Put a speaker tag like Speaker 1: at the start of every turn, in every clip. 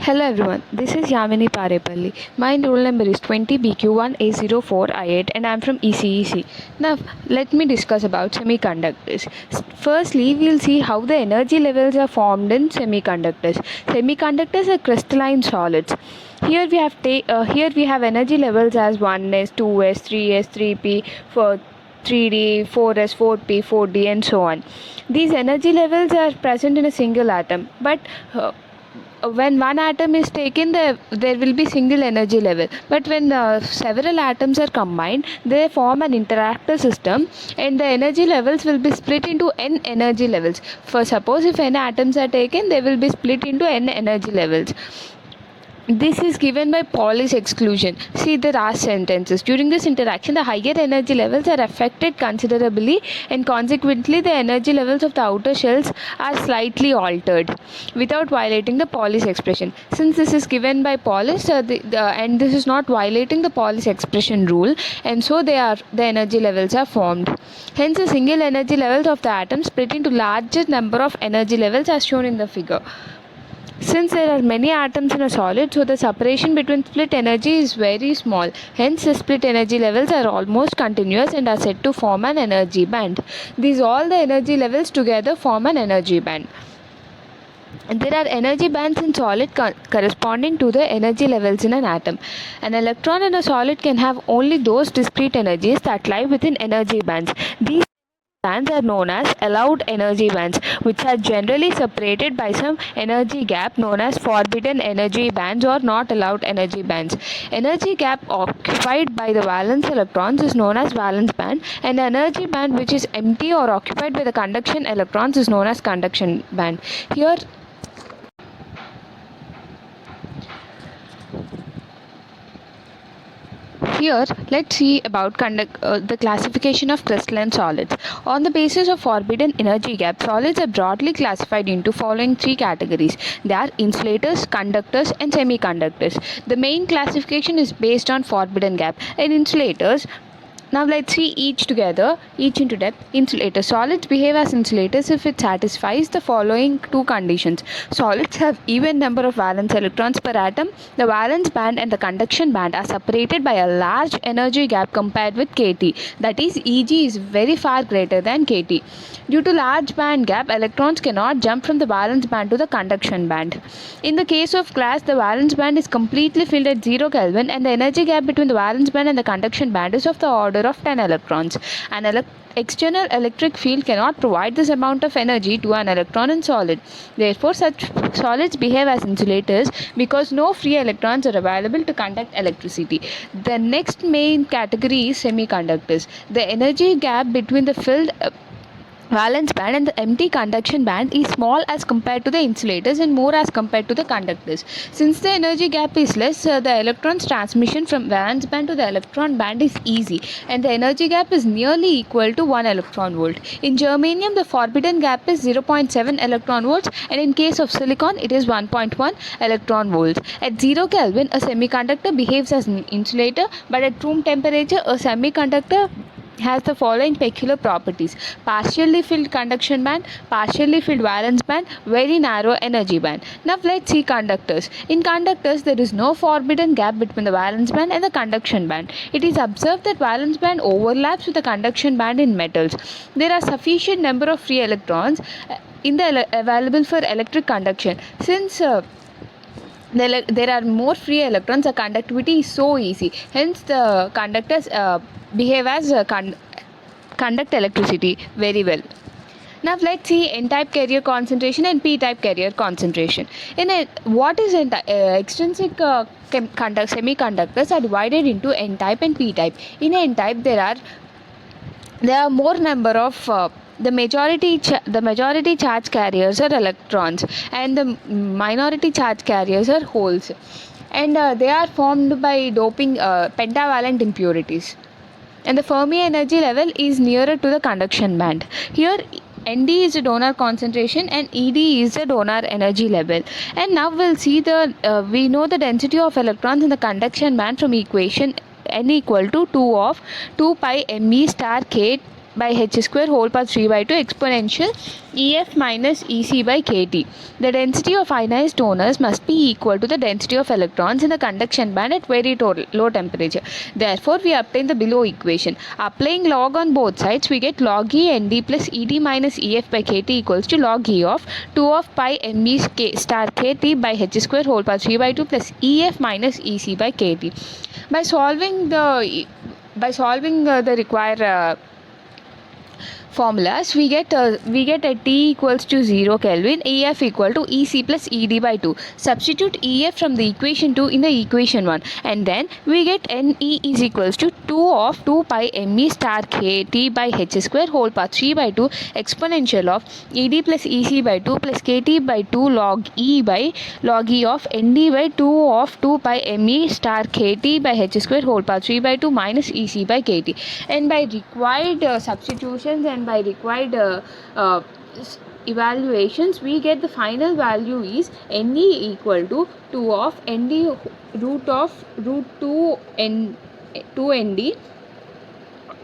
Speaker 1: Hello everyone, this is Yamini Parepalli. My roll number is 20BQ1A04I8 and I am from ECEC. Now, let me discuss about semiconductors. Firstly, we will see how the energy levels are formed in semiconductors. Semiconductors are crystalline solids. Here we have energy levels as 1s, 2s, 3s, 3p, 3D, 4S, 4P, 4D, and so on. These energy levels are present in a single atom, but when one atom is taken, there will be single energy level, but when several atoms are combined, they form an interactive system, and the energy levels will be split into n energy levels. For suppose if n atoms are taken, they will be split into n energy levels. This is given by Pauli's exclusion. See the last sentences. During this interaction, the higher energy levels are affected considerably, and consequently, the energy levels of the outer shells are slightly altered without violating the Pauli's expression. Since this is given by Pauli's, and this is not violating the Pauli's expression rule, and so the energy levels are formed. Hence, the single energy levels of the atom split into larger number of energy levels as shown in the figure. Since there are many atoms in a solid, so the separation between split energy is very small. Hence, the split energy levels are almost continuous and are said to form an energy band. These all the energy levels together form an energy band. There are energy bands in solid corresponding to the energy levels in an atom. An electron in a solid can have only those discrete energies that lie within energy bands. These bands are known as allowed energy bands, which are generally separated by some energy gap known as forbidden energy bands or not allowed energy bands. Energy gap occupied by the valence electrons is known as valence band, and energy band which is empty or occupied by the conduction electrons is known as conduction band. Here, let's see about the classification of crystalline solids. On the basis of forbidden energy gap, solids are broadly classified into following three categories. They are insulators, conductors, and semiconductors. The main classification is based on forbidden gap. In insulators, now let's see each together, each into depth. Insulators. Solids behave as insulators if it satisfies the following two conditions. Solids have even number of valence electrons per atom. The valence band and the conduction band are separated by a large energy gap compared with kT. That is, Eg is very far greater than kT. Due to large band gap, electrons cannot jump from the valence band to the conduction band. In the case of glass, the valence band is completely filled at 0 Kelvin, and the energy gap between the valence band and the conduction band is of the order of 10 electrons. An external electric field cannot provide this amount of energy to an electron in solid. Therefore, such solids behave as insulators because no free electrons are available to conduct electricity. The next main category is semiconductors. The energy gap between the filled valence band and the empty conduction band is small as compared to the insulators and more as compared to the conductors. Since the energy gap is less, the electron's transmission from valence band to the electron band is easy, and the energy gap is nearly equal to 1 electron volt. In germanium, the forbidden gap is 0.7 electron volts, and in case of silicon, it is 1.1 electron volts. At 0 Kelvin, a semiconductor behaves as an insulator, but at room temperature, a semiconductor has the following peculiar properties: partially filled conduction band, partially filled valence band, very narrow energy band. Now let's see conductors. In conductors, there is no forbidden gap between the valence band and the conduction band. It is observed that valence band overlaps with the conduction band in metals. There are sufficient number of free electrons available for electric conduction. Since there are more free electrons, the conductivity is so easy. Hence, the conductors behave as conduct electricity very well. Now let's see n-type carrier concentration and p-type carrier concentration. What is extrinsic semiconductors are divided into n-type and p-type. In n-type, there are more number of the majority charge carriers are electrons, and the minority charge carriers are holes, and they are formed by doping pentavalent impurities, and the Fermi energy level is nearer to the conduction band. Here Nd is the donor concentration and Ed is the donor energy level. And now we'll see we know the density of electrons in the conduction band from equation n equal to 2 of 2 pi me star k by h square whole power 3 by 2 exponential EF minus EC by KT. The density of ionized donors must be equal to the density of electrons in the conduction band at very low temperature. Therefore, we obtain the below equation. Applying log on both sides, we get log E Nd plus Ed minus EF by KT equals to log E of 2 of pi Me star KT by h square whole power 3 by 2 plus EF minus EC by KT. By solving the required formulas, we get at T equals to 0 Kelvin, EF equal to EC plus ED by 2. Substitute EF from the equation 2 in the equation 1, and then we get NE is equals to 2 of 2 pi Me star KT by h square whole power 3 by 2 exponential of ED plus EC by 2 plus KT by 2 log E of ND by 2 of 2 pi Me star KT by h square whole power 3 by 2 minus EC by KT. And by required substitutions and by required evaluations, we get the final value is Ne equal to 2 of Nd root 2 Nd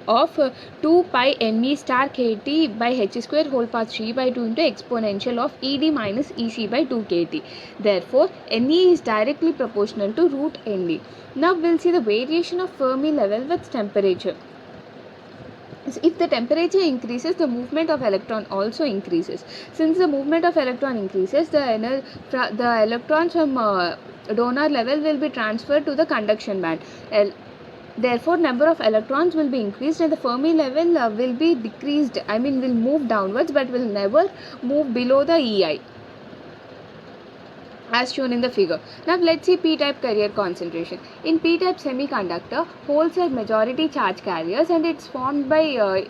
Speaker 1: of 2 pi Me star KT by h square whole power 3 by 2 into exponential of Ed minus EC by 2 KT. Therefore, Ne is directly proportional to root Nd. Now we'll see the variation of Fermi level with temperature. If the temperature increases, the movement of electron also increases. Since the movement of electron increases, the electrons from donor level will be transferred to the conduction band. Therefore, number of electrons will be increased and the Fermi level will be decreased. Will move downwards, but will never move below the EI, as shown in the figure. Now let's see p-type carrier concentration. In p-type semiconductor, holes are majority charge carriers and it's formed by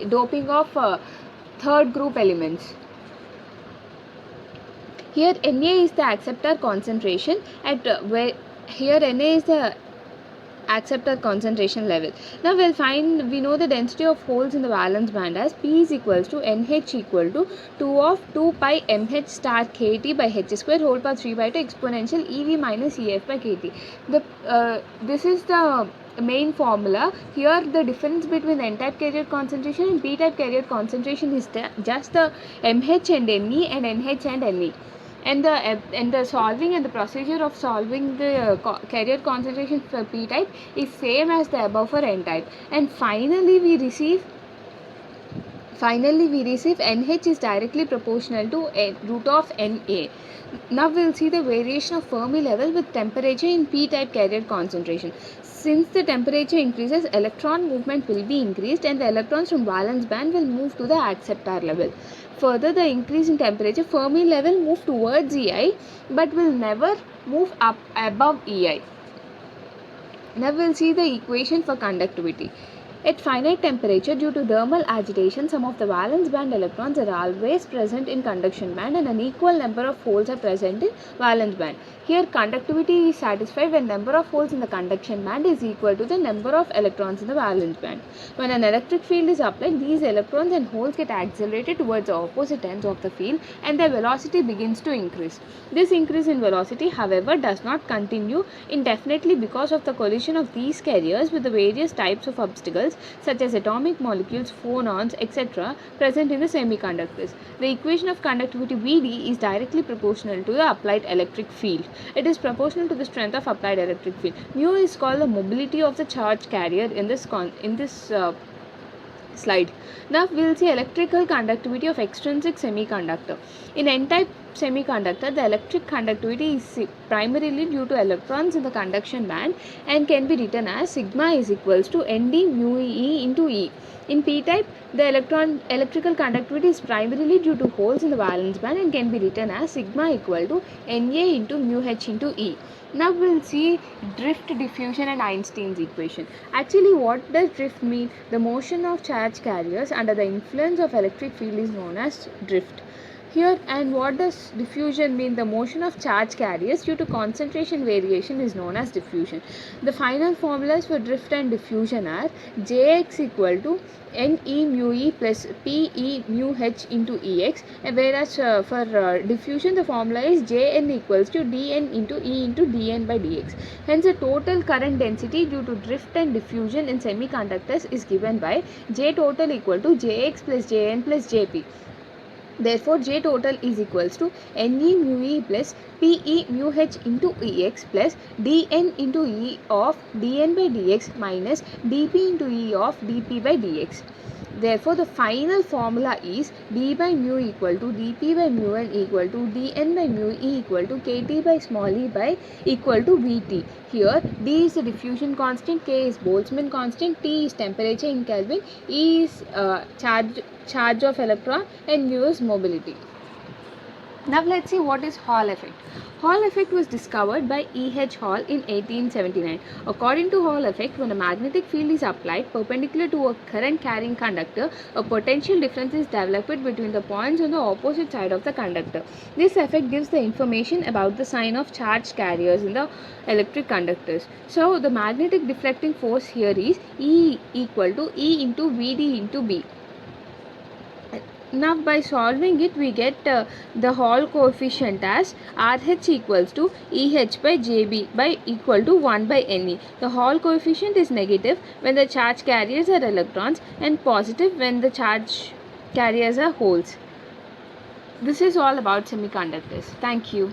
Speaker 1: doping of third group elements. Here Na is the acceptor concentration here Na is the acceptor concentration level. Now we know the density of holes in the valence band as P is equals to NH equal to 2 of 2 pi MH star KT by H square whole power 3 by 2 exponential EV minus EF by KT. This is the main formula. Here the difference between n-type carrier concentration and p-type carrier concentration is just the MH and Ne and NH and Ne. And the solving and the procedure of solving the carrier concentration for p-type is same as the above for n-type. And finally we receive NH is directly proportional to root of Na. Now we will see the variation of Fermi level with temperature in p-type carrier concentration. Since the temperature increases, electron movement will be increased and the electrons from valence band will move to the acceptor level. Further, the increase in temperature, Fermi level move towards EI but will never move up above EI. Now we will see the equation for conductivity. At finite temperature, due to thermal agitation, some of the valence band electrons are always present in conduction band and an equal number of holes are present in valence band. Here conductivity is satisfied when number of holes in the conduction band is equal to the number of electrons in the valence band. When an electric field is applied, these electrons and holes get accelerated towards the opposite ends of the field and their velocity begins to increase. This increase in velocity, however, does not continue indefinitely because of the collision of these carriers with the various types of obstacles such as atomic molecules, phonons, etc. present in the semiconductors. The equation of conductivity Vd is directly proportional to the applied electric field. It is proportional to the strength of applied electric field. Mu is called the mobility of the charge carrier in this slide. Now we will see electrical conductivity of extrinsic semiconductor. In n-type semiconductor, the electric conductivity is primarily due to electrons in the conduction band and can be written as sigma is equals to Nd mu E into E. In p-type, the electrical conductivity is primarily due to holes in the valence band and can be written as sigma equal to Na into mu H into E. Now we will see drift, diffusion and Einstein's equation. Actually, what does drift mean? The motion of charge carriers under the influence of electric field is known as drift. Here, and what does diffusion mean? The motion of charge carriers due to concentration variation is known as diffusion. The final formulas for drift and diffusion are Jx equal to Ne mu e plus Pe mu h into Ex, whereas for diffusion the formula is Jn equals to Dn into E into dN by dx. Hence, the total current density due to drift and diffusion in semiconductors is given by J total equal to Jx plus Jn plus Jp. Therefore, J total is equals to Ne mu e plus Pe mu h into Ex plus dN into E of dN by dx minus dP into E of dP by dx. Therefore, the final formula is d by mu equal to dP by mu n equal to dN by mu e equal to kT by small e by equal to Vt. Here, d is the diffusion constant, k is Boltzmann constant, T is temperature in Kelvin, E is charge of electron, and mu is mobility. Now let's see what is Hall effect. Hall effect was discovered by E.H. Hall in 1879. According to Hall effect, when a magnetic field is applied perpendicular to a current carrying conductor, a potential difference is developed between the points on the opposite side of the conductor. This effect gives the information about the sign of charge carriers in the electric conductors. So the magnetic deflecting force here is E equal to E into Vd into B. Now by solving it, we get the Hall coefficient as RH equals to EH by JB by equal to 1 by Ne. The Hall coefficient is negative when the charge carriers are electrons and positive when the charge carriers are holes. This is all about semiconductors. Thank you.